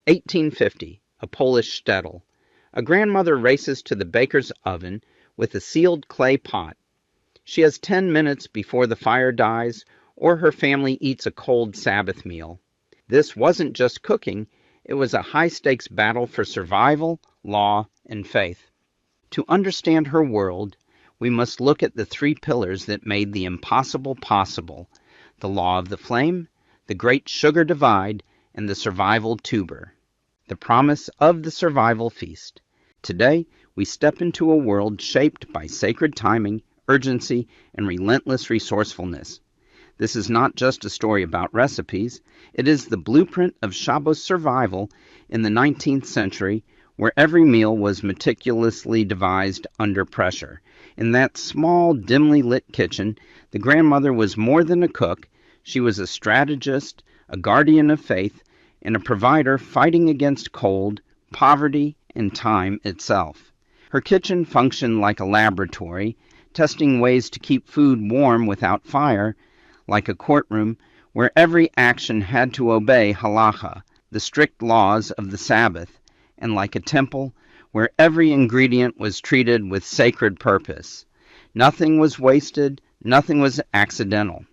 1850, a Polish shtetl. A grandmother races to the baker's oven with a sealed clay pot. She has 10 minutes before the fire dies, or her family eats a cold Sabbath meal. This wasn't just cooking, it was a high-stakes battle for survival, law, and faith. To understand her world, we must look at the three pillars that made the impossible possible: the law of the flame, the great sugar divide, and the survival tuber. The promise of the survival feast. Today, we step into a world shaped by sacred timing, urgency, and relentless resourcefulness. This is not just a story about recipes, it is the blueprint of Shabbos survival in the 19th century, where every meal was meticulously devised under pressure. In that small, dimly lit kitchen, the grandmother was more than a cook. She was a strategist, a guardian of faith, and a provider fighting against cold, poverty, and time itself. Her kitchen functioned like a laboratory, testing ways to keep food warm without fire, like a courtroom where every action had to obey Halacha, the strict laws of the Sabbath, and like a temple where every ingredient was treated with sacred purpose. Nothing was wasted, nothing was accidental.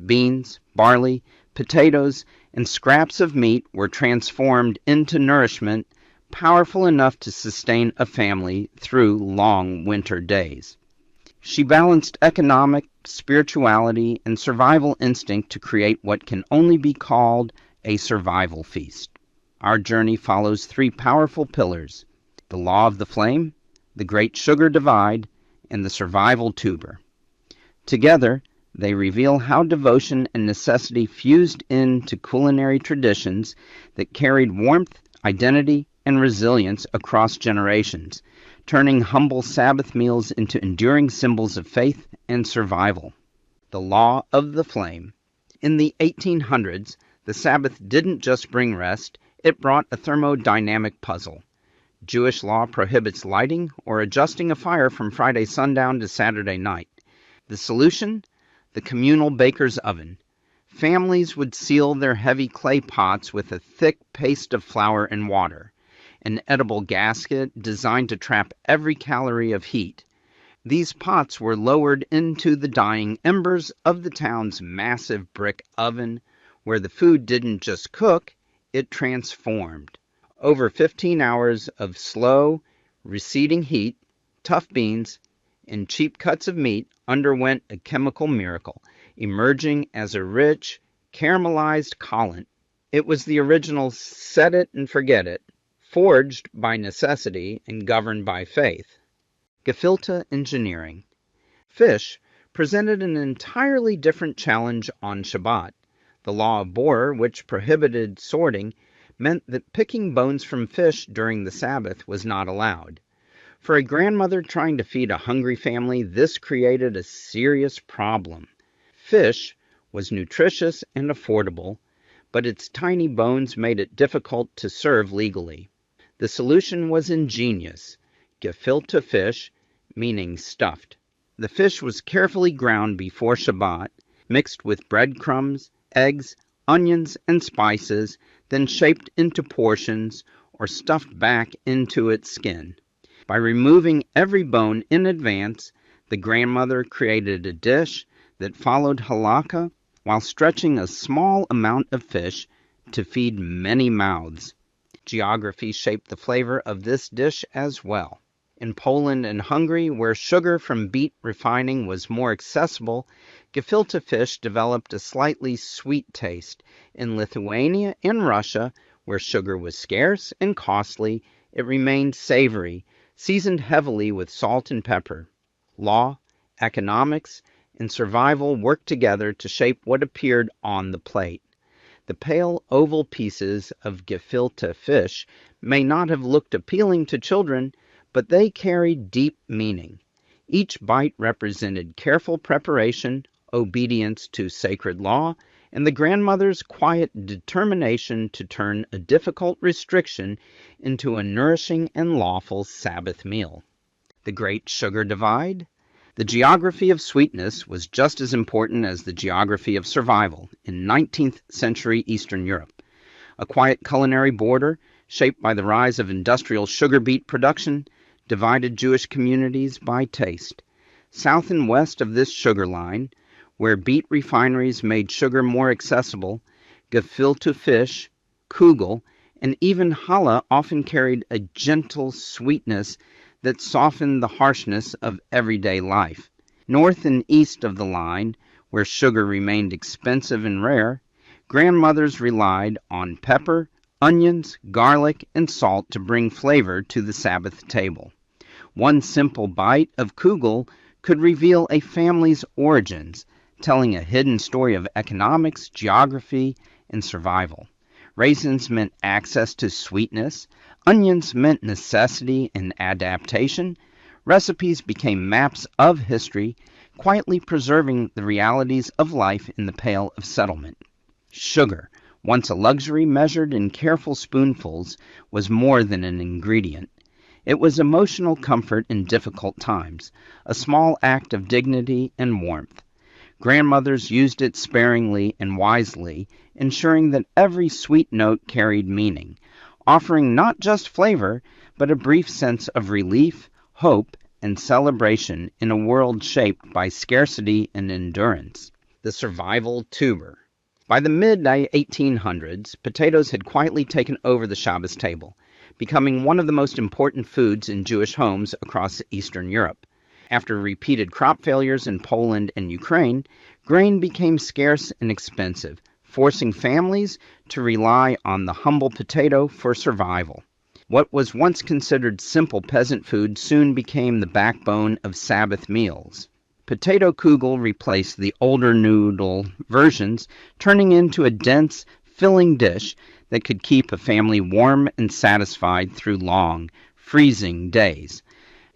Beans, barley, potatoes, and scraps of meat were transformed into nourishment powerful enough to sustain a family through long winter days. She balanced economic, spirituality, and survival instinct to create what can only be called a survival feast. Our journey follows three powerful pillars: the law of the flame, the great sugar divide, and the survival tuber. Together, they reveal how devotion and necessity fused into culinary traditions that carried warmth, identity, and resilience across generations, turning humble Sabbath meals into enduring symbols of faith and survival. The law of the flame. In the 1800s, the Sabbath didn't just bring rest, it brought a thermodynamic puzzle. Jewish law prohibits lighting or adjusting a fire from Friday sundown to Saturday night. The solution? The communal baker's oven. Families would seal their heavy clay pots with a thick paste of flour and water, an edible gasket designed to trap every calorie of heat. These pots were lowered into the dying embers of the town's massive brick oven, where the food didn't just cook, it transformed. Over 15 hours of slow, receding heat, tough beans, and cheap cuts of meat underwent a chemical miracle, emerging as a rich, caramelized Cholent. It was the original set it and forget it, forged by necessity and governed by faith. Gefilte engineering. Fish presented an entirely different challenge on Shabbat. The law of Boer, which prohibited sorting, meant that picking bones from fish during the Sabbath was not allowed. For a grandmother trying to feed a hungry family, this created a serious problem. Fish was nutritious and affordable, but its tiny bones made it difficult to serve legally. The solution was ingenious: gefilte fish, meaning stuffed. The fish was carefully ground before Shabbat, mixed with breadcrumbs, eggs, onions, and spices, then shaped into portions or stuffed back into its skin. By removing every bone in advance, the grandmother created a dish that followed Halacha while stretching a small amount of fish to feed many mouths. Geography shaped the flavor of this dish as well. In Poland and Hungary, where sugar from beet refining was more accessible, gefilte fish developed a slightly sweet taste. In Lithuania and Russia, where sugar was scarce and costly, it remained savory, seasoned heavily with salt and pepper. Law, economics, and survival worked together to shape what appeared on the plate. The pale oval pieces of gefilte fish may not have looked appealing to children, but they carried deep meaning. Each bite represented careful preparation, obedience to sacred law, and the grandmother's quiet determination to turn a difficult restriction into a nourishing and lawful Sabbath meal. The great sugar divide. The geography of sweetness was just as important as the geography of survival in 19th century Eastern Europe. A quiet culinary border, shaped by the rise of industrial sugar beet production, divided Jewish communities by taste. South and west of this sugar line, where beet refineries made sugar more accessible, Gefilte Fish, Kugel, and even challah often carried a gentle sweetness that softened the harshness of everyday life. North and east of the line, where sugar remained expensive and rare, grandmothers relied on pepper, onions, garlic, and salt to bring flavor to the Sabbath table. One simple bite of Kugel could reveal a family's origins, telling a hidden story of economics, geography, and survival. Raisins meant access to sweetness, onions meant necessity and adaptation. Recipes became maps of history, quietly preserving the realities of life in the Pale of Settlement. Sugar, once a luxury measured in careful spoonfuls, was more than an ingredient. It was emotional comfort in difficult times, a small act of dignity and warmth. Grandmothers used it sparingly and wisely, ensuring that every sweet note carried meaning, offering not just flavor, but a brief sense of relief, hope, and celebration in a world shaped by scarcity and endurance. The survival tuber. By the mid-1800s, potatoes had quietly taken over the Shabbos table, becoming one of the most important foods in Jewish homes across Eastern Europe. After repeated crop failures in Poland and Ukraine, grain became scarce and expensive, forcing families to rely on the humble potato for survival. What was once considered simple peasant food soon became the backbone of Sabbath meals. Potato kugel replaced the older noodle versions, turning into a dense, filling dish that could keep a family warm and satisfied through long, freezing days.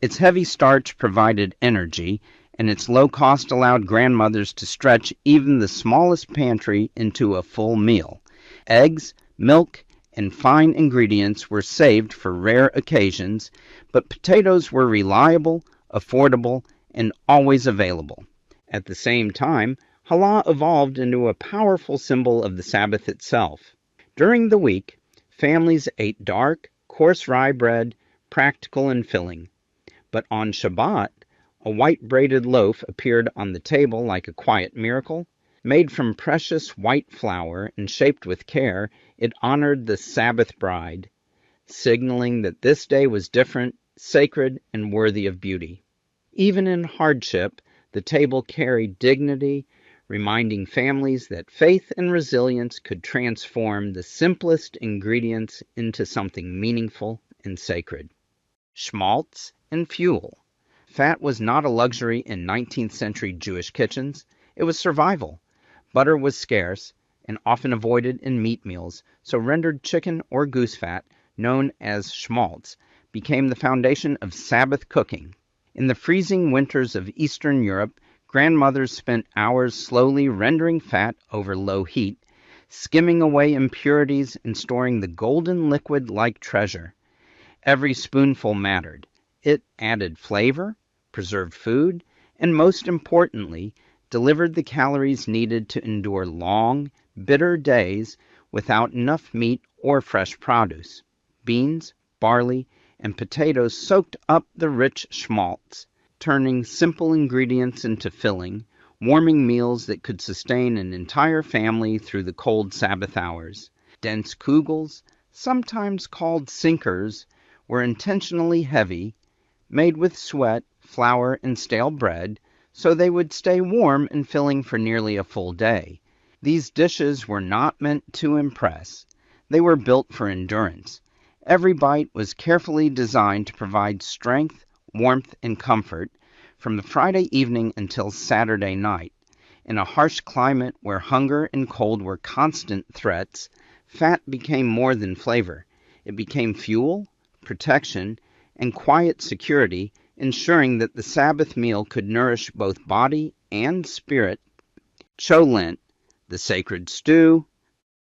Its heavy starch provided energy, and its low cost allowed grandmothers to stretch even the smallest pantry into a full meal. Eggs, milk, and fine ingredients were saved for rare occasions, but potatoes were reliable, affordable, and always available. At the same time, challah evolved into a powerful symbol of the Sabbath itself. During the week, families ate dark, coarse rye bread, practical and filling. But on Shabbat, a white braided loaf appeared on the table like a quiet miracle. Made from precious white flour and shaped with care, it honored the Sabbath bride, signaling that this day was different, sacred, and worthy of beauty. Even in hardship, the table carried dignity, reminding families that faith and resilience could transform the simplest ingredients into something meaningful and sacred. Schmaltz and fuel. Fat was not a luxury in 19th century Jewish kitchens. It was survival. Butter was scarce and often avoided in meat meals, so rendered chicken or goose fat, known as Schmaltz, became the foundation of Sabbath cooking. In the freezing winters of Eastern Europe, grandmothers spent hours slowly rendering fat over low heat, skimming away impurities and storing the golden liquid like treasure. Every spoonful mattered. It added flavor, preserved food, and most importantly, delivered the calories needed to endure long, bitter days without enough meat or fresh produce. Beans, barley, and potatoes soaked up the rich schmaltz, turning simple ingredients into filling, warming meals that could sustain an entire family through the cold Sabbath hours. Dense kugels, sometimes called sinkers, were intentionally heavy, made with sweat, flour, and stale bread, so they would stay warm and filling for nearly a full day. These dishes were not meant to impress. They were built for endurance. Every bite was carefully designed to provide strength, warmth, and comfort from the Friday evening until Saturday night. In a harsh climate where hunger and cold were constant threats, fat became more than flavor. It became fuel, protection, and quiet security, ensuring that the Sabbath meal could nourish both body and spirit. Cholent, the sacred stew,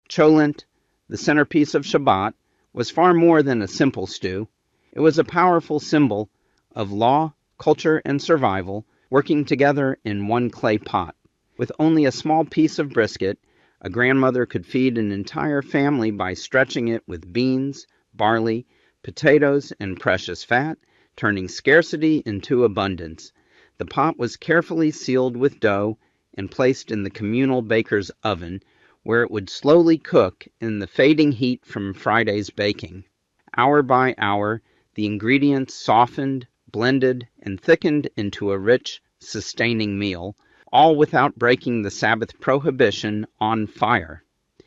Cholent, the centerpiece of Shabbat, was far more than a simple stew. It was a powerful symbol of law, culture, and survival working together in one clay pot. With only a small piece of brisket, a grandmother could feed an entire family by stretching it with beans, barley, potatoes, and precious fat, turning scarcity into abundance. The pot was carefully sealed with dough and placed in the communal baker's oven, where it would slowly cook in the fading heat from Friday's baking. Hour by hour, the ingredients softened, blended, and thickened into a rich, sustaining meal, all without breaking the Sabbath prohibition on fire.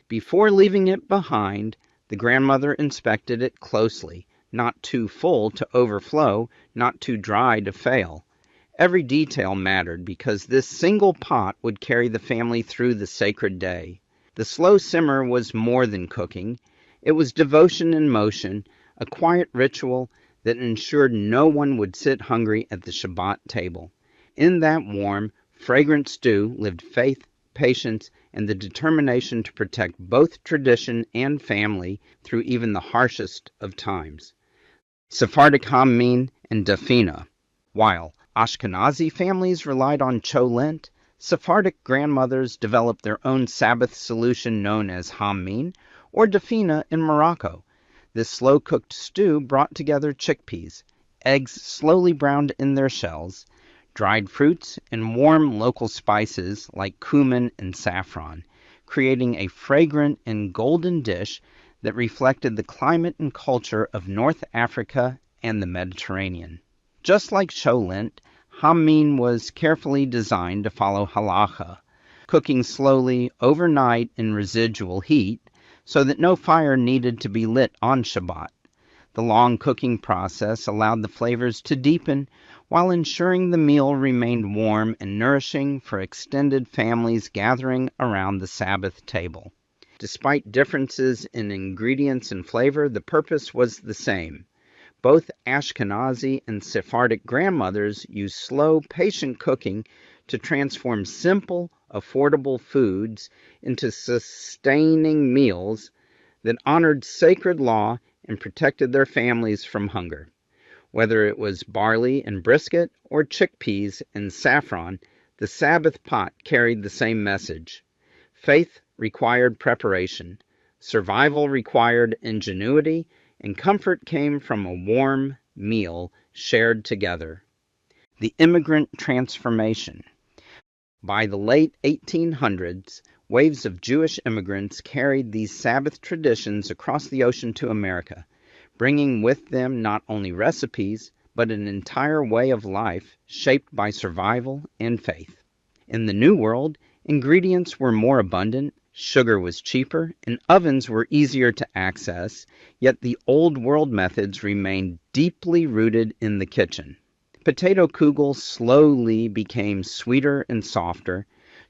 Before leaving it behind, the grandmother inspected it closely, not too full to overflow, not too dry to fail. Every detail mattered because this single pot would carry the family through the sacred day. The slow simmer was more than cooking. It was devotion in motion, a quiet ritual that ensured no one would sit hungry at the Shabbat table. In that warm, fragrant stew lived faith, patience, and the determination to protect both tradition and family through even the harshest of times. Sephardic Hamin and Dafina. While Ashkenazi families relied on Cholent, Sephardic grandmothers developed their own Sabbath solution known as Hamin or Dafina in Morocco. This slow-cooked stew brought together chickpeas, eggs slowly browned in their shells, dried fruits, and warm local spices like cumin and saffron, creating a fragrant and golden dish that reflected the climate and culture of North Africa and the Mediterranean. Just like Cholent, Hamin was carefully designed to follow Halacha, cooking slowly overnight in residual heat so that no fire needed to be lit on Shabbat. The long cooking process allowed the flavors to deepen while ensuring the meal remained warm and nourishing for extended families gathering around the Sabbath table. Despite differences in ingredients and flavor, the purpose was the same. Both Ashkenazi and Sephardic grandmothers used slow, patient cooking to transform simple, affordable foods into sustaining meals that honored sacred law and protected their families from hunger. Whether it was barley and brisket or chickpeas and saffron, the Sabbath pot carried the same message. Faith required preparation, survival required ingenuity, and comfort came from a warm meal shared together. The immigrant transformation. By the late 1800s, waves of Jewish immigrants carried these Sabbath traditions across the ocean to America, bringing with them not only recipes, but an entire way of life shaped by survival and faith. In the New World, ingredients were more abundant, sugar was cheaper, and ovens were easier to access, yet the old world methods remained deeply rooted in the kitchen. Potato Kugel slowly became sweeter and softer.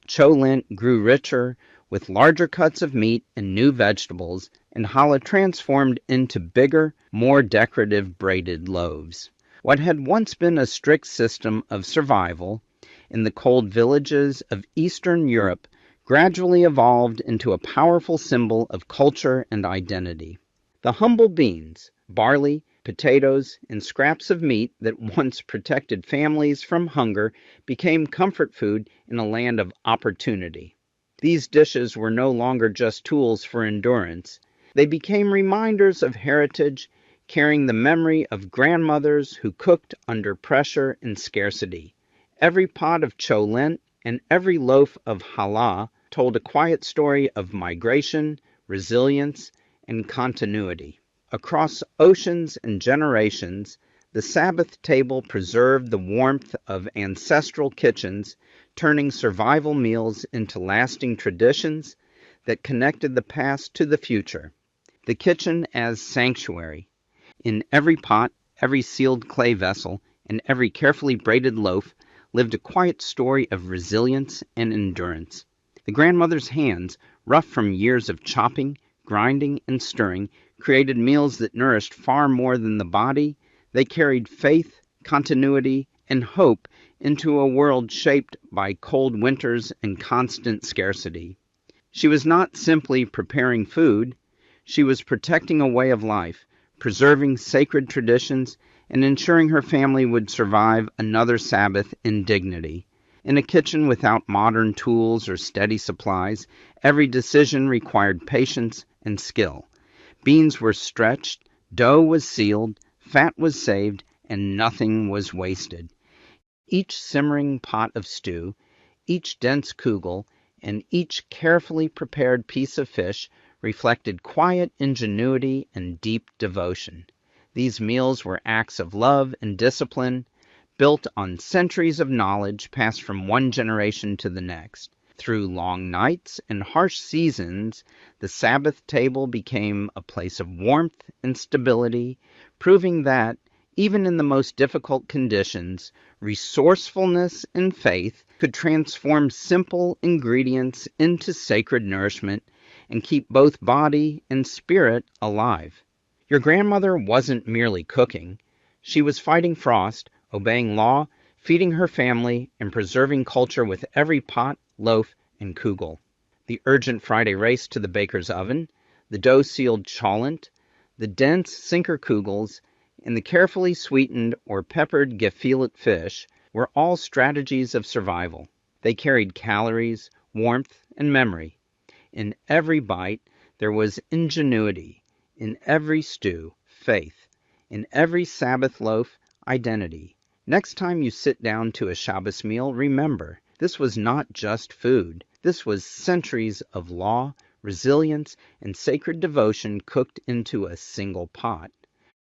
Cholent grew richer with larger cuts of meat and new vegetables, and challah transformed into bigger, more decorative braided loaves. What had once been a strict system of survival in the cold villages of Eastern Europe gradually evolved into a powerful symbol of culture and identity. The humble beans, barley, potatoes, and scraps of meat that once protected families from hunger became comfort food in a land of opportunity. These dishes were no longer just tools for endurance. They became reminders of heritage, carrying the memory of grandmothers who cooked under pressure and scarcity. Every pot of cholent and every loaf of challah told a quiet story of migration, resilience, and continuity. Across oceans and generations, the Sabbath table preserved the warmth of ancestral kitchens, turning survival meals into lasting traditions that connected the past to the future. The kitchen as sanctuary. In every pot, every sealed clay vessel, and every carefully braided loaf lived a quiet story of resilience and endurance. The grandmother's hands, rough from years of chopping, grinding, and stirring, created meals that nourished far more than the body. They carried faith, continuity, and hope into a world shaped by cold winters and constant scarcity. She was not simply preparing food, she was protecting a way of life, preserving sacred traditions, and ensuring her family would survive another Sabbath in dignity. In a kitchen without modern tools or steady supplies, every decision required patience and skill. Beans were stretched, Dough was sealed, fat was saved, and nothing was wasted. Each simmering pot of stew, each dense kugel, and each carefully prepared piece of fish reflected quiet ingenuity and deep devotion. These meals were acts of love and discipline, built on centuries of knowledge passed from one generation to the next. Through long nights and harsh seasons, the Sabbath table became a place of warmth and stability, proving that, even in the most difficult conditions, resourcefulness and faith could transform simple ingredients into sacred nourishment and keep both body and spirit alive. Your grandmother wasn't merely cooking. She was fighting frost, obeying law, feeding her family, and preserving culture with every pot, loaf, and kugel. The urgent Friday race to the baker's oven, the dough-sealed Cholent, the dense sinker kugels, and the carefully sweetened or peppered Gefilte fish were all strategies of survival. They carried calories, warmth, and memory. In every bite, there was ingenuity. In every stew, faith. In every Sabbath loaf, identity. Next time you sit down to a Shabbos meal, remember, this was not just food. This was centuries of law, resilience, and sacred devotion cooked into a single pot.